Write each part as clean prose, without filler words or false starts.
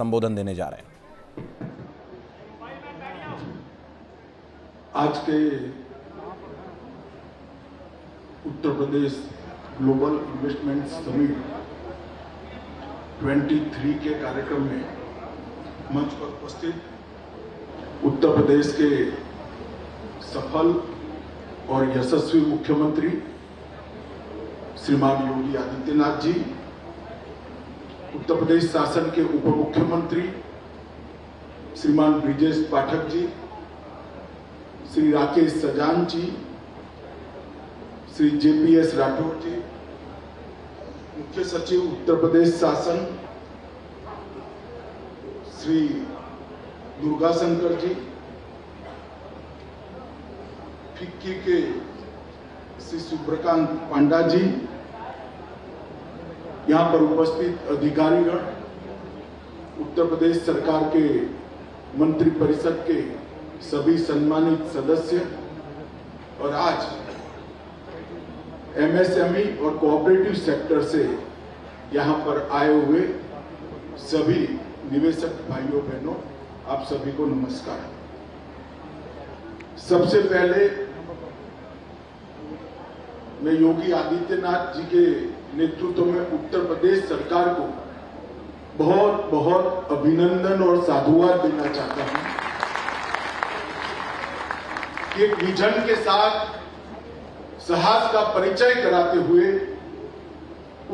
संबोधन देने जा रहे हैं। आज के Uttar Pradesh global investment summit 23 के कार्यक्रम में मंच पर उपस्थित उत्तर प्रदेश के सफल और यशस्वी मुख्यमंत्री श्रीमान योगी आदित्यनाथ जी, उत्तर प्रदेश शासन के उप मुख्यमंत्री श्रीमान ब्रिजेश पाठक जी, श्री राकेश सजान जी, श्री JPS राठौर जी, मुख्य सचिव उत्तर प्रदेश शासन श्री दुर्गा शंकर जी, फिक्की के श्री सुब्रकांत पांडा जी, यहाँ पर उपस्थित अधिकारीगण, उत्तर प्रदेश सरकार के मंत्री परिषद के सभी सम्मानित सदस्य और आज MSME और कोऑपरेटिव सेक्टर से यहाँ पर आए हुए सभी निवेशक भाइयों बहनों, आप सभी को नमस्कार। सबसे पहले मैं योगी आदित्यनाथ जी के नेतृत्व में उत्तर प्रदेश सरकार को बहुत बहुत अभिनंदन और साधुवाद देना चाहता हूं कि एक विजन के साथ साहस का परिचय कराते हुए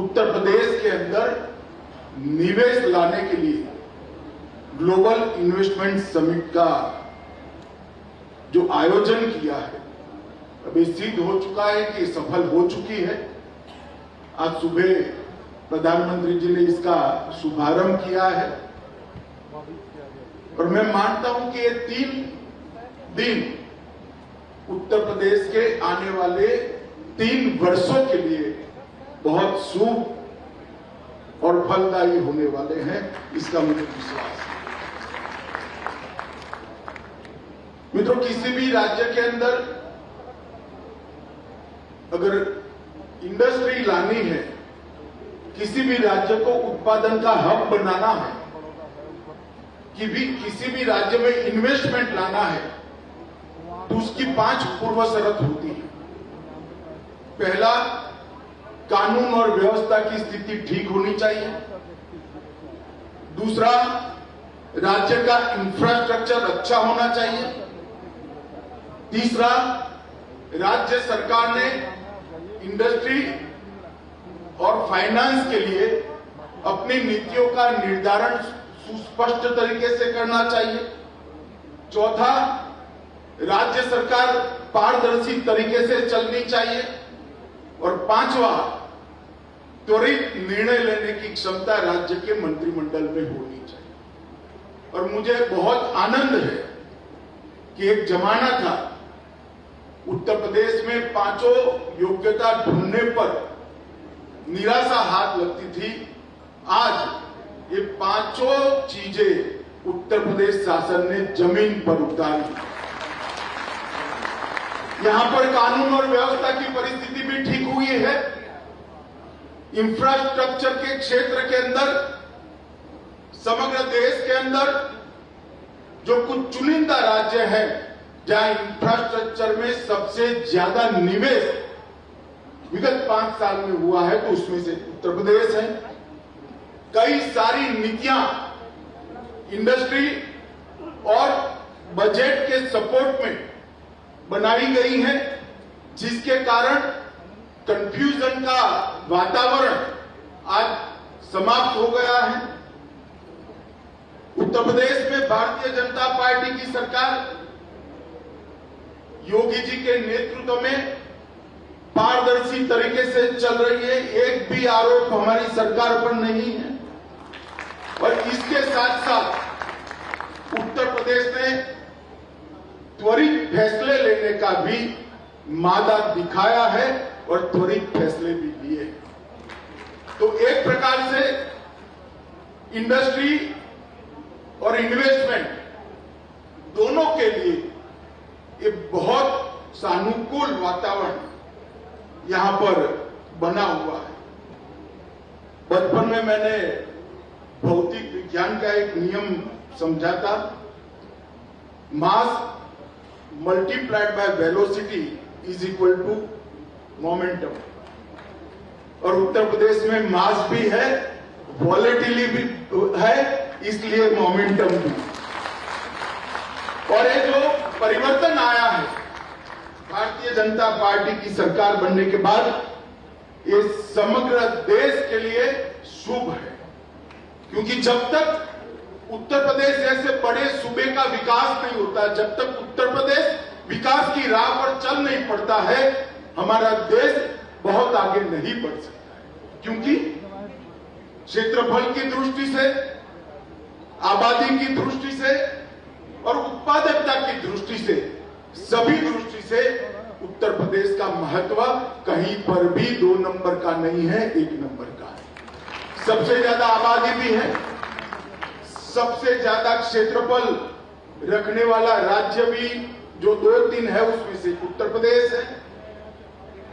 उत्तर प्रदेश के अंदर निवेश लाने के लिए ग्लोबल इन्वेस्टमेंट समिट का जो आयोजन किया है, अभी सिद्ध हो चुका है कि सफल हो चुकी है। आज सुबह प्रधानमंत्री जी ने इसका शुभारंभ किया है और मैं मानता हूं कि ये 3 दिन उत्तर प्रदेश के आने वाले 3 वर्षों के लिए बहुत शुभ और फलदायी होने वाले हैं, इसका मुझे विश्वास है। मित्रों, किसी भी राज्य के अंदर अगर इंडस्ट्री लानी है, किसी भी राज्य को उत्पादन का हब बनाना है, किसी भी राज्य में इन्वेस्टमेंट लाना है, तो उसकी 5 पूर्व शर्त होती है। पहला, कानून और व्यवस्था की स्थिति ठीक होनी चाहिए। दूसरा, राज्य का इंफ्रास्ट्रक्चर अच्छा होना चाहिए। तीसरा, राज्य सरकार ने इंडस्ट्री और फाइनेंस के लिए अपनी नीतियों का निर्धारण सुस्पष्ट तरीके से करना चाहिए। चौथा, राज्य सरकार पारदर्शी तरीके से चलनी चाहिए। और 5वां, त्वरित निर्णय लेने की क्षमता राज्य के मंत्रिमंडल में होनी चाहिए। और मुझे बहुत आनंद है कि एक जमाना था उत्तर प्रदेश में 5 योग्यता ढूंढने पर निराशा हाथ लगती थी। आज ये 5 चीजें उत्तर प्रदेश शासन ने जमीन पर उतारी। यहां पर कानून और व्यवस्था की परिस्थिति भी ठीक हुई है। इंफ्रास्ट्रक्चर के क्षेत्र के अंदर समग्र देश के अंदर जो कुछ चुनिंदा राज्य हैं जहां इंफ्रास्ट्रक्चर में सबसे ज्यादा निवेश विगत 5 साल में हुआ है, तो उसमें से उत्तर प्रदेश है। कई सारी नीतियां इंडस्ट्री और बजट के सपोर्ट में बनाई गई हैं, जिसके कारण कंफ्यूजन का वातावरण आज समाप्त हो गया है। उत्तर प्रदेश में भारतीय जनता पार्टी की सरकार योगी जी के नेतृत्व में पारदर्शी तरीके से चल रही है। एक भी आरोप हमारी सरकार पर नहीं है। और इसके साथ साथ उत्तर प्रदेश ने त्वरित फैसले लेने का भी मादा दिखाया है और त्वरित फैसले भी लिए। तो एक प्रकार से इंडस्ट्री और इन्वेस्टमेंट दोनों के लिए ये बहुत सानुकूल वातावरण यहां पर बना हुआ है। बचपन में मैंने भौतिक विज्ञान का एक नियम समझा था, mass multiplied by velocity is equal to momentum. और उत्तर प्रदेश में मास भी है, वॉलेटिलिटी भी है, इसलिए मोमेंटम भी। और ये जो परिवर्तन आया है भारतीय जनता पार्टी की सरकार बनने के बाद, ये समग्र देश के लिए शुभ है। क्योंकि जब तक उत्तर प्रदेश जैसे बड़े सूबे का विकास नहीं होता, जब तक उत्तर प्रदेश विकास की राह पर चल नहीं पड़ता है, हमारा देश बहुत आगे नहीं बढ़ सकता है। क्योंकि क्षेत्रफल की दृष्टि से, आबादी की दृष्टि से और उत्पादकता की दृष्टि से, सभी दृष्टि से उत्तर प्रदेश का महत्व कहीं पर भी 2 नंबर का नहीं है, 1 नंबर का है। सबसे ज्यादा आबादी भी है, सबसे ज्यादा क्षेत्रफल रखने वाला राज्य भी जो 2-3 है उसमें से उत्तर प्रदेश है,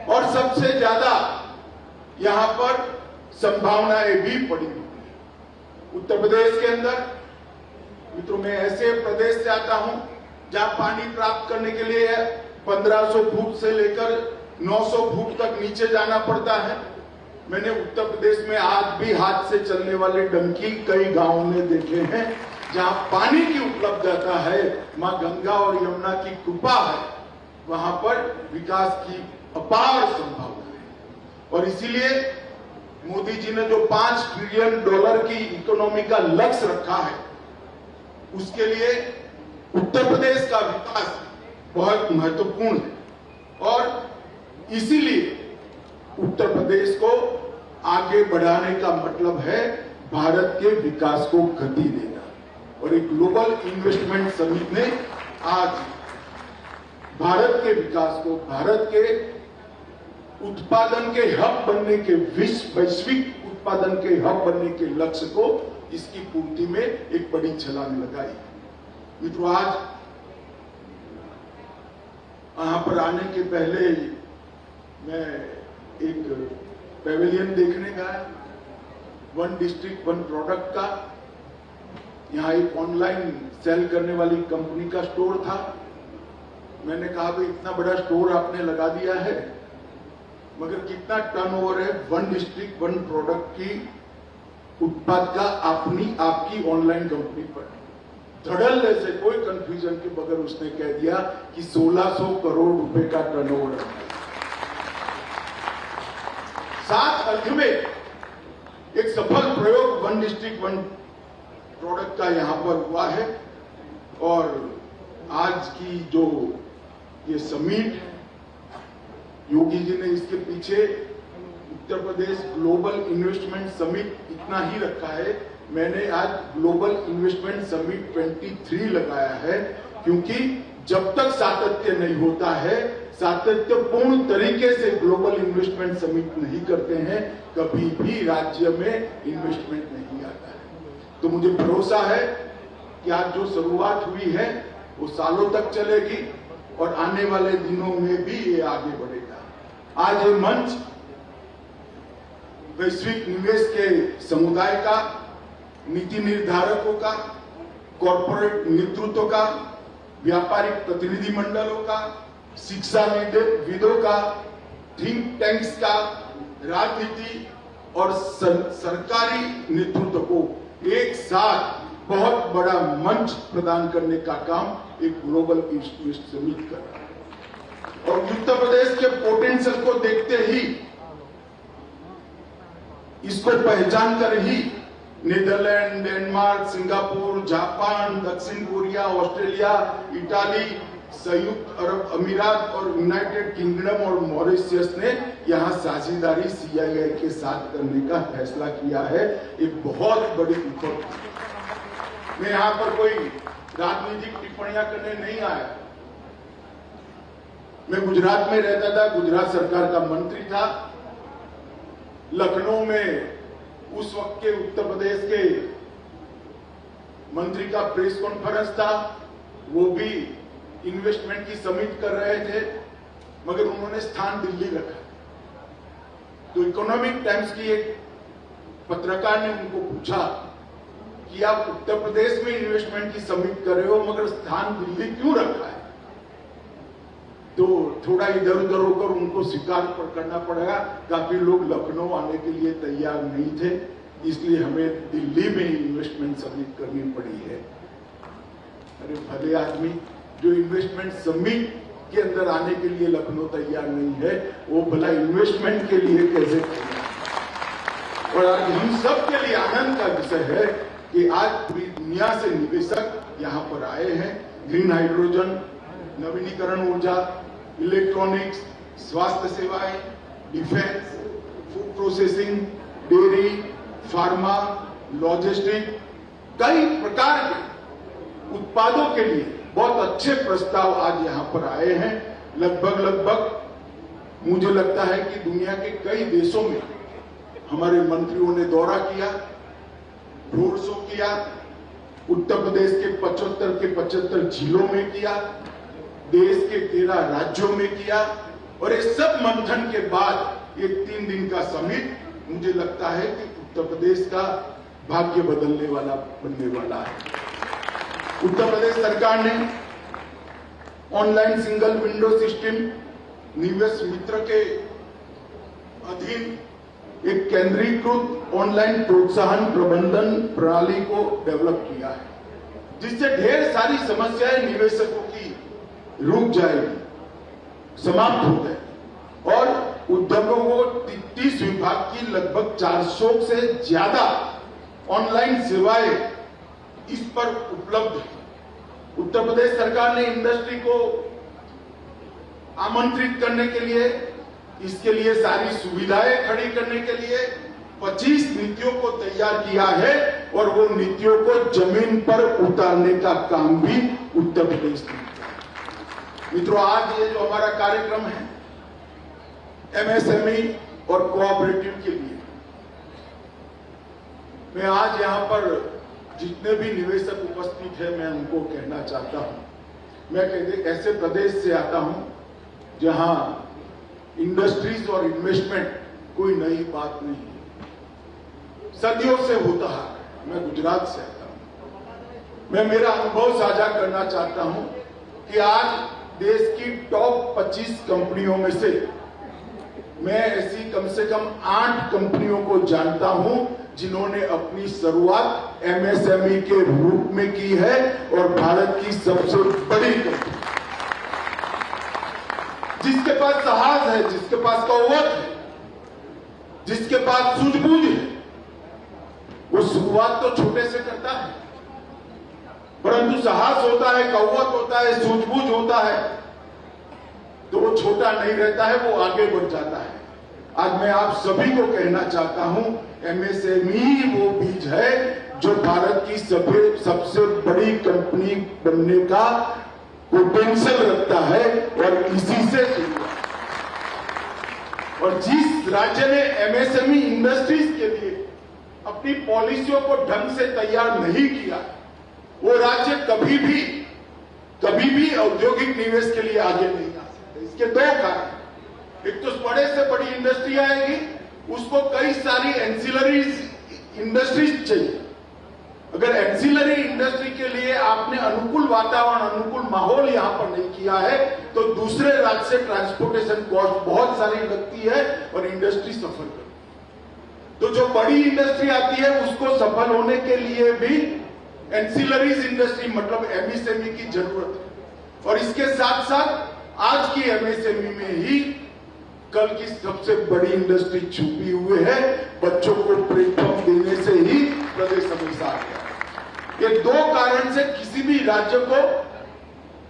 और सबसे ज्यादा यहां पर संभावनाएं भी पड़ी हुई है। उत्तर प्रदेश के अंदर मित्रों, मैं ऐसे प्रदेश से आता हूं जहां पानी प्राप्त करने के लिए 1500 फुट से लेकर 900 फुट तक नीचे जाना पड़ता है। मैंने उत्तर प्रदेश में आज भी हाथ से चलने वाले डंकी कई गांवों में देखे हैं, जहां पानी की उपलब्धता है, मां गंगा और यमुना की कृपा है, वहां पर विकास की अपार संभावना है। और इसीलिए मोदी जी ने जो $5 ट्रिलियन की इकोनॉमी का लक्ष्य रखा है, उसके लिए उत्तर प्रदेश का विकास बहुत महत्वपूर्ण है। और इसीलिए उत्तर प्रदेश को आगे बढ़ाने का मतलब है भारत के विकास को गति देना। और एक ग्लोबल इन्वेस्टमेंट समिट ने आज भारत के विकास को, भारत के उत्पादन के हब बनने के, वैश्विक उत्पादन के हब बनने के लक्ष्य को, इसकी पूर्ति में एक बड़ी छलांग लगाई। मित्रों, आज यहां पर आने के पहले मैं एक पेविलियन देखने गया, 1 डिस्ट्रिक्ट 1 प्रोडक्ट का। यहां एक ऑनलाइन सेल करने वाली कंपनी का स्टोर था। मैंने कहा भाई, इतना बड़ा स्टोर आपने लगा दिया है, मगर कितना टर्नओवर है 1 डिस्ट्रिक्ट 1 प्रोडक्ट की उत्पाद का आपकी ऑनलाइन कंपनी पर? धड़ल्ले से, कोई कंफ्यूजन के बगैर उसने कह दिया कि 1600 करोड़ रुपए का टर्नओवर है। 7 अर्थ में एक सफल प्रयोग 1 डिस्ट्रिक्ट 1 प्रोडक्ट का यहां पर हुआ है। और आज की जो ये समिट, योगी जी ने इसके पीछे Uttar Pradesh global investment summit इतना ही रखा है। मैंने आज ग्लोबल इन्वेस्टमेंट समिट 23 लगाया है, क्योंकि जब तक सातत्य नहीं होता है, सातत्यपूर्ण तरीके से ग्लोबल इन्वेस्टमेंट समिट नहीं करते हैं, कभी भी राज्य में इन्वेस्टमेंट नहीं आता है। तो मुझे भरोसा है कि आज जो शुरुआत हुई है वो सालों तक चलेगी और आने वाले दिनों में भी ये आगे बढ़ेगा। आज ये मंच वैश्विक निवेश के समुदाय का, नीति निर्धारकों का, कॉर्पोरेट नेतृत्व का, व्यापारिक प्रतिनिधि मंडलों का, शिक्षाविदों का, थिंक टैंक्स का, राजनीति और सरकारी नेतृत्व को एक साथ बहुत बड़ा मंच प्रदान करने का काम एक ग्लोबल इन्वेस्टमेंट समिट कर रहा है। और उत्तर प्रदेश के पोटेंशियल को देखते ही, इसको पहचान कर ही नीदरलैंड, डेनमार्क, सिंगापुर, जापान, दक्षिण कोरिया, ऑस्ट्रेलिया, इटाली, संयुक्त अरब अमीरात और यूनाइटेड किंगडम और मॉरिशस ने यहां साझेदारी सीआईआई के साथ करने का फैसला किया है। एक बहुत बड़ी उपलब्धि। मैं यहां पर कोई राजनीतिक टिप्पणियां करने नहीं आया। मैं गुजरात में रहता था, गुजरात सरकार का मंत्री था। लखनऊ में उस वक्त के उत्तर प्रदेश के मंत्री का प्रेस कॉन्फ्रेंस था, वो भी इन्वेस्टमेंट की समिट कर रहे थे, मगर उन्होंने स्थान दिल्ली रखा। तो इकोनॉमिक टाइम्स की एक पत्रकार ने उनको पूछा कि आप उत्तर प्रदेश में इन्वेस्टमेंट की समिट कर रहे हो मगर स्थान दिल्ली क्यों रखा है। तो थोड़ा इधर उधर होकर उनको स्वीकार करना पड़ेगा। काफी लोग लखनऊ आने के लिए तैयार नहीं थे, इसलिए हमें दिल्ली में इन्वेस्टमेंट समिट करनी पड़ी है। अरे भले आदमी जो इन्वेस्टमेंट समिट के अंदर आने के लिए लखनऊ तैयार नहीं है, वो भला इन्वेस्टमेंट के लिए कैसे तैयार। और आज हम सब के लिए आनंद का विषय है कि आज पूरी दुनिया से निवेशक यहाँ पर आए हैं। ग्रीन हाइड्रोजन, नवीनीकरण ऊर्जा, इलेक्ट्रॉनिक्स, स्वास्थ्य सेवाएं, defence, food processing, dairy, pharma, logistic, कई प्रकार के उत्पादों के लिए बहुत अच्छे प्रस्ताव आज यहाँ पर आए हैं। लगभग मुझे लगता है कि दुनिया के कई देशों में हमारे मंत्रियों ने दौरा किया, रोड शो किया, उत्तर प्रदेश के 75 जिलों में किया, देश के 13 राज्यों में किया। और इस सब मंथन के बाद ये 3 दिन का समिट मुझे लगता है कि उत्तर प्रदेश का भाग्य बनने वाला है। उत्तर प्रदेश सरकार ने ऑनलाइन सिंगल विंडो सिस्टम निवेश मित्र के अधीन एक केंद्रीकृत ऑनलाइन प्रोत्साहन प्रबंधन प्रणाली को डेवलप किया है, जिससे ढेर सारी समस्याएं निवेशकों की रुक जाएगी, समाप्त हो जाएगी और उद्योगों को 33 विभाग की लगभग 400 से ज्यादा ऑनलाइन सेवाएं इस पर उपलब्ध है। उत्तर प्रदेश सरकार ने इंडस्ट्री को आमंत्रित करने के लिए, इसके लिए सारी सुविधाएं खड़ी करने के लिए 25 नीतियों को तैयार किया है और वो नीतियों को जमीन पर उतारने का काम भी उत्तर प्रदेश ने किया। मित्रों, आज ये जो हमारा कार्यक्रम है एमएसएमई और कोऑपरेटिव के लिए, मैं आज यहां पर जितने भी निवेशक उपस्थित हैं मैं उनको कहना चाहता हूं। मैं ऐसे प्रदेश से आता हूं जहां इंडस्ट्रीज और इन्वेस्टमेंट कोई नई बात नहीं है, सदियों से होता है। मैं गुजरात से आता हूं। मैं मेरा अनुभव साझा करना चाहता हूं कि आज देश की टॉप 25 कंपनियों में से मैं ऐसी कम से कम 8 कंपनियों को जानता हूं जिन्होंने अपनी शुरुआत एमएसएमई के रूप में की है और भारत की सबसे बड़ी कंपनी, जिसके पास साहस है, जिसके पास कौवत है, जिसके पास सूझबूझ है, वो शुरुआत तो छोटे से करता है, परंतु साहस होता है, कौवत होता है, सूझबूझ होता है तो वो छोटा नहीं रहता है, वो आगे बढ़ जाता है। आज मैं आप सभी को कहना चाहता हूं, एमएसएमई वो बीज है जो भारत की सबसे बड़ी कंपनी बनने का पोटेंशियल रखता है और इसी से शुरू। और जिस राज्य ने एमएसएमई इंडस्ट्रीज के लिए अपनी पॉलिसियों को ढंग से तैयार नहीं किया, वो राज्य कभी भी औद्योगिक निवेश के लिए आगे नहीं आ सकते। इसके 2 कारण, एक तो बड़े से बड़ी इंडस्ट्री आएगी, उसको कई सारी एंसिलरी इंडस्ट्रीज चाहिए। अगर एंसिलरी इंडस्ट्री के लिए आपने अनुकूल वातावरण, अनुकूल माहौल यहां पर नहीं किया है तो दूसरे राज्य से ट्रांसपोर्टेशन कॉस्ट बहुत सारी लगती है और इंडस्ट्री सफर करती है। तो जो बड़ी इंडस्ट्री आती है उसको सफल होने के लिए भी एंसिलरीज इंडस्ट्री मतलब एमएसएमई की जरूरत है। और इसके साथ साथ आज की एमएसएमई में ही कल की सबसे बड़ी इंडस्ट्री छुपी हुई है। बच्चों को प्लेटफॉर्म देने से ही प्रदेश हमेशा आ गया। ये 2 कारण से किसी भी राज्य को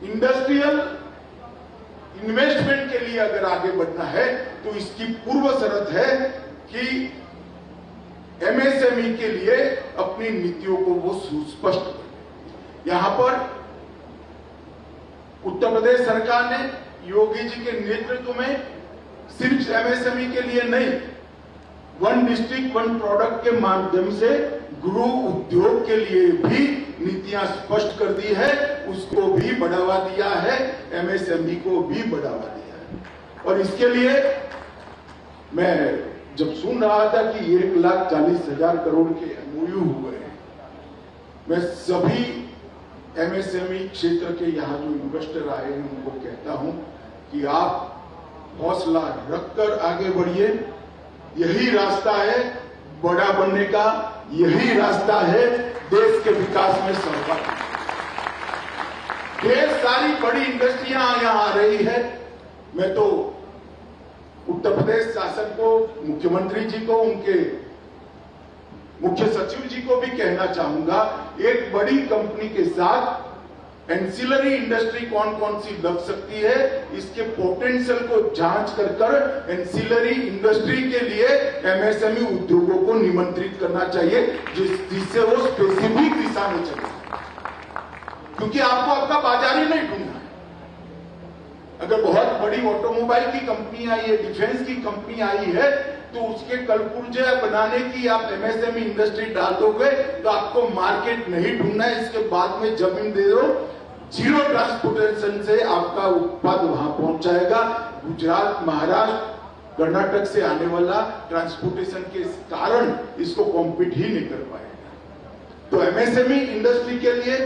इंडस्ट्रियल इन्वेस्टमेंट के लिए अगर आगे बढ़ना है तो इसकी पूर्व शर्त है कि एमएसएमई के लिए अपनी नीतियों को वो सुस्पष्ट करें। यहां पर उत्तर प्रदेश सरकार ने योगी जी के नेतृत्व में सिर्फ एमएसएमई के लिए नहीं, 1 डिस्ट्रिक्ट 1 प्रोडक्ट के माध्यम से गृह उद्योग के लिए भी नीतियां स्पष्ट कर दी है, उसको भी बढ़ावा दिया है, एमएसएमई को भी बढ़ावा दिया है। और इसके लिए मैं जब सुन रहा था कि 1,40,000 करोड़ के एमओयू हुए हैं, मैं सभी एमएसएमई क्षेत्र के यहाँ जो इन्वेस्टर आए हैं उनको कहता हूं कि आप हौसला रखकर आगे बढ़िए। यही रास्ता है बड़ा बनने का, यही रास्ता है देश के विकास में सहभागी। ढेर सारी बड़ी इंडस्ट्रियां यहाँ आ रही है। मैं तो उत्तर प्रदेश शासन को, मुख्यमंत्री जी को, उनके मुख्य सचिव जी को भी कहना चाहूंगा, एक बड़ी कंपनी के साथ एंसिलरी इंडस्ट्री कौन कौन सी लग सकती है, इसके पोटेंशियल को जांच कर एंसिलरी इंडस्ट्री के लिए एमएसएमई उद्योगों को निमंत्रित करना चाहिए, जिससे वो स्पेसिफिक दिशा में चले। क्योंकि आपको आपका बाजार ही नहीं ढूंढना है। अगर बहुत बड़ी ऑटोमोबाइल की कंपनी आई है, डिफेंस की कंपनी आई है, तो उसके कलपुर्जे बनाने की आप एमएसएमई इंडस्ट्री डाल दोगे तो आपको मार्केट नहीं ढूंढना है। इसके बाद में जमीन दे दो, जीरो ट्रांसपोर्टेशन से आपका उत्पाद वहां पहुंच जाएगा। गुजरात, महाराष्ट्र, कर्नाटक से आने वाला ट्रांसपोर्टेशन के कारण इसको कॉम्पीट ही नहीं कर पाएगा। तो एमएसएमई इंडस्ट्री के लिए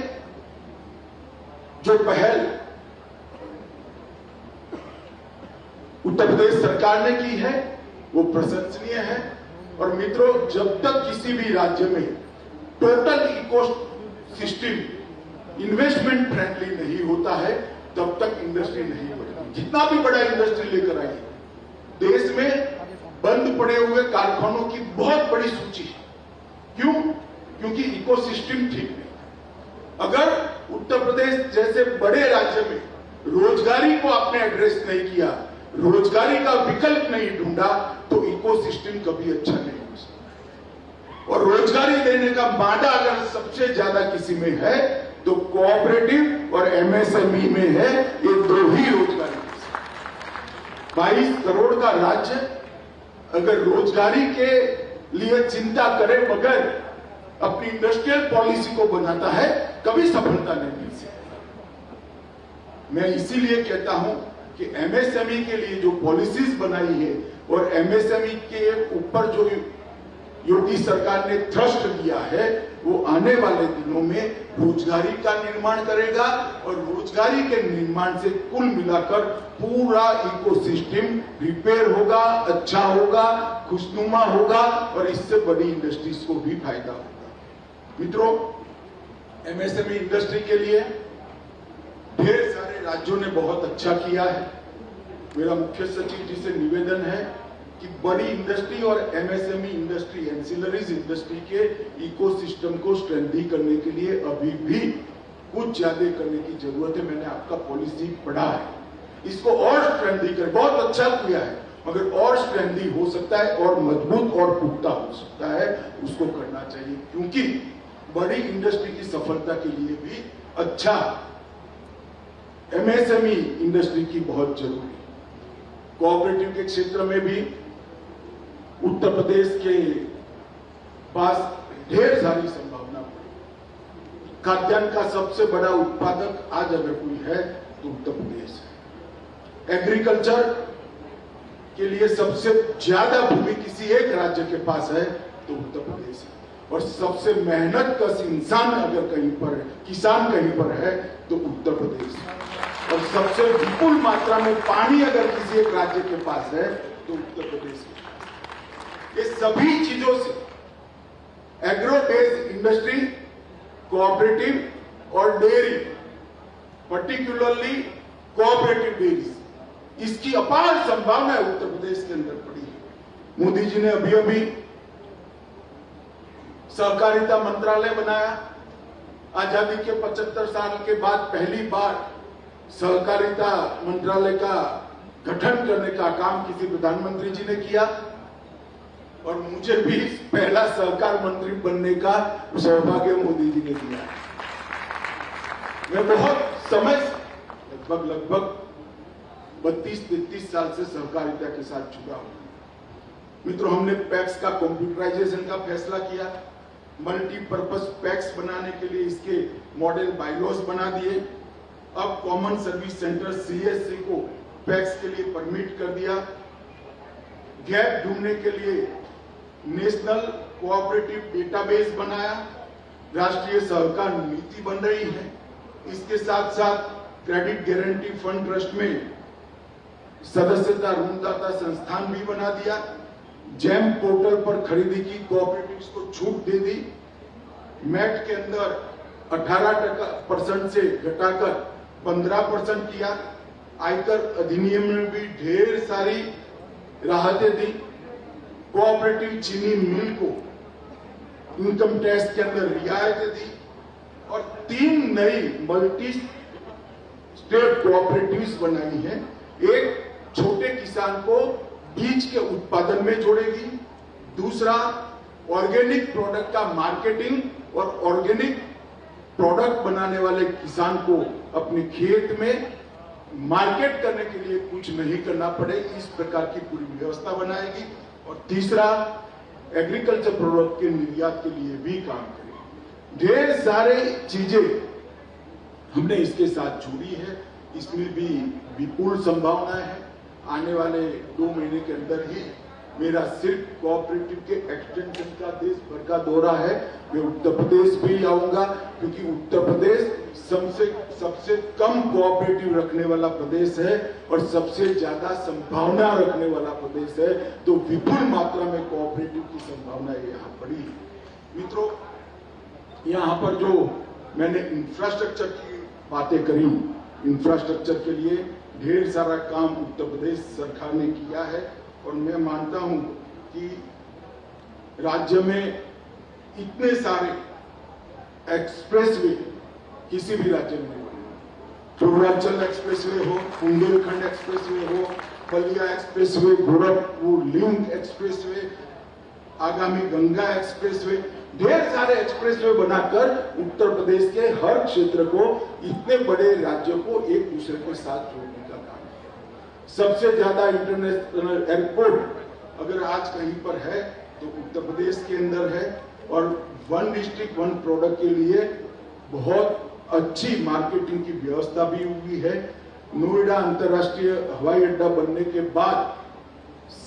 जो पहल उत्तर प्रदेश सरकार ने की है वो प्रशंसनीय है। और मित्रों, जब तक किसी भी राज्य में total ecosystem investment friendly नहीं होता है, तब तक इंडस्ट्री नहीं बढ़ेगी। जितना भी बड़ा इंडस्ट्री लेकर आइए, देश में बंद पड़े हुए कारखानों की बहुत बड़ी सूची है। क्यों? क्योंकि इकोसिस्टम ठीक नहीं। अगर उत्तर प्रदेश जैसे बड़े राज्य में रोजगारी को आपने एड्रेस नहीं किया, रोजगारी का विकल्प नहीं ढूंढा, तो इकोसिस्टम कभी अच्छा नहीं हो सकता। और रोजगारी देने का मादा अगर सबसे ज्यादा किसी में है तो कोऑपरेटिव और एमएसएमई में है। ये दो ही रोजगारी। 22 करोड़ का राज्य अगर रोजगारी के लिए चिंता करे बगैर अपनी इंडस्ट्रियल पॉलिसी को बनाता है, कभी सफलता नहीं मिल सकती। मैं इसीलिए कहता हूं कि एमएसएमई के लिए जो पॉलिसीज बनाई है और एमएसएमई के ऊपर जो योगी सरकार ने थ्रस्ट दिया है, वो आने वाले दिनों में रोजगारी का निर्माण करेगा। और रोजगारी के निर्माण से कुल मिलाकर पूरा इकोसिस्टम रिपेयर होगा, अच्छा होगा, खुशनुमा होगा और इससे बड़ी इंडस्ट्रीज को भी फायदा होगा। मित्रों, एमएसएमई इंडस्ट्री के लिए ढेर सारे राज्यों ने बहुत अच्छा किया है। मेरा मुख्य सचिव जी से निवेदन है कि बड़ी इंडस्ट्री और एमएसएमई इंडस्ट्री, एंसिलरीज इंडस्ट्री के इकोसिस्टम को स्ट्रेंथन करने के लिए अभी भी कुछ ज्यादा करने की जरूरत है। मैंने आपका पॉलिसी पढ़ा है, इसको और स्ट्रेंथन कर, बहुत अच्छा किया है, मगर और स्ट्रेंथन हो सकता है, और मजबूत और पुख्ता हो सकता है, उसको करना चाहिए। क्योंकि बड़ी इंडस्ट्री की सफलता के लिए भी अच्छा एमएसएमई इंडस्ट्री की बहुत जरूरी है। कोऑपरेटिव के क्षेत्र में भी उत्तर प्रदेश के पास ढेर सारी संभावना है। खाद्यान्न का सबसे बड़ा उत्पादक आज अगर कोई है तो उत्तर प्रदेश है। एग्रीकल्चर के लिए सबसे ज्यादा भूमि किसी एक राज्य के पास है तो उत्तर प्रदेश है। और सबसे मेहनत कश इंसान अगर कहीं पर है, किसान कहीं पर है तो उत्तर प्रदेश है। और सबसे विपुल मात्रा में पानी अगर किसी एक राज्य के पास है तो उत्तर प्रदेश है। ये सभी चीजों से एग्रो बेस्ड इंडस्ट्री, कोऑपरेटिव और डेयरी, पर्टिकुलरली कोऑपरेटिव डेयरी, इसकी अपार संभावना उत्तर प्रदेश के अंदर पड़ी है। मोदी जी ने अभी अभी सहकारिता मंत्रालय बनाया। आजादी के 75 साल के बाद पहली बार सहकारिता मंत्रालय का गठन करने का काम किसी प्रधानमंत्री जी ने किया और मुझे भी पहला सहकार मंत्री बनने का सौभाग्य मोदी जी ने दिया। मैं बहुत समय लगभग 32-33 साल से सहकारिता के साथ जुड़ा हूं। मित्रों, हमने पैक्स का कंप्यूटराइजेशन का फैसला किया, मल्टीपर्पज पैक्स बनाने के लिए इसके मॉडल बायलॉज बना दिए। अब कॉमन सर्विस सेंटर सीएससी को पैक्स के लिए परमिट कर दिया। गैप ढूंढने के लिए नेशनल कोऑपरेटिव डेटाबेस बनाया। राष्ट्रीय सहकार नीति बन रही है। इसके साथ साथ क्रेडिट गारंटी फंड ट्रस्ट में सदस्यता ऋणदाता संस्थान भी बना दिया। जैम पोर्टल पर खरीदी की कोऑपरेटिव्स को छूट दे दी। मैट के अंदर 18% से घटाकर 15% किया। आयकर अधिनियम में भी ढेर सारी राहतें दी। कोऑपरेटिव चीनी मिल को इनकम टैक्स के अंदर रियायतें दी और 3 नई मल्टी स्टेट कोऑपरेटिव्स बनाई हैं। एक छोटे किसान को बीज के उत्पादन में जोड़ेगी, दूसरा ऑर्गेनिक प्रोडक्ट का मार्केटिंग और ऑर्गेनिक प्रोडक्ट बनाने वाले किसान को अपने खेत में मार्केट करने के लिए कुछ नहीं करना पड़े, इस प्रकार की पूरी व्यवस्था बनाएगी। और तीसरा एग्रीकल्चर प्रोडक्ट के निर्यात के लिए भी काम करेगी। ढेर सारे चीजें हमने इसके साथ जोड़ी है। इसमें भी विपुल संभावनाएं हैं। आने वाले 2 महीने के अंदर ही मेरा सिर्फ कोऑपरेटिव के एक्सटेंशन का देश भर का दौरा है। मैं उत्तर प्रदेश भी आऊंगा क्योंकि उत्तर प्रदेश सबसे कम कोऑपरेटिव रखने वाला प्रदेश है और सबसे ज्यादा संभावना रखने वाला प्रदेश है। तो विपुल मात्रा में कोऑपरेटिव की संभावना यहाँ बड़ी है। मित्रों, यहाँ पर जो मैंने इंफ्रास्ट्रक्चर की बातें करी, इंफ्रास्ट्रक्चर के लिए ढेर सारा काम उत्तर प्रदेश सरकार ने किया है और मैं मानता हूं कि राज्य में इतने सारे एक्सप्रेसवे किसी भी राज्य में नहीं बने। पूर्वांचल एक्सप्रेसवे हो, बुंदेलखंड एक्सप्रेसवे हो, Ballia expressway, Gorakhpur link expressway, आगामी गंगा एक्सप्रेसवे, ढेर सारे एक्सप्रेसवे बनाकर उत्तर प्रदेश के हर क्षेत्र को, इतने बड़े राज्य को एक दूसरे के साथ जोड़ने का काम है। सबसे ज्यादा इंटरनेशनल एयरपोर्ट अगर आज कहीं पर है तो उत्तर प्रदेश के अंदर है और 1 डिस्ट्रिक्ट 1 प्रोडक्ट के लिए बहुत अच्छी मार्केटिंग की व्यवस्था भी हुई है। नोएडा अंतर्राष्ट्रीय हवाई अड्डा बनने के बाद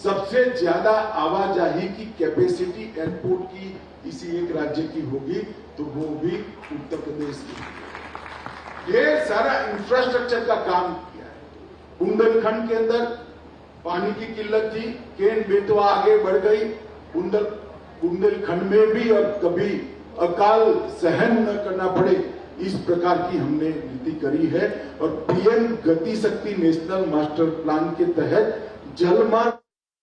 सबसे ज्यादा आवाजाही की कैपेसिटी एयरपोर्ट की किसी एक राज्य की होगी तो वो भी उत्तर प्रदेश की। ढेर सारा इंफ्रास्ट्रक्चर का काम किया है। बुंदेलखंड के अंदर पानी की किल्लत थी, केन बेतवा आगे बढ़ गई। बुंदेलखंड में भी अब कभी अकाल सहन न करना पड़े, इस प्रकार की हमने नीति करी है। और पीएम गति शक्ति नेशनल मास्टर प्लान के तहत जलमार्ग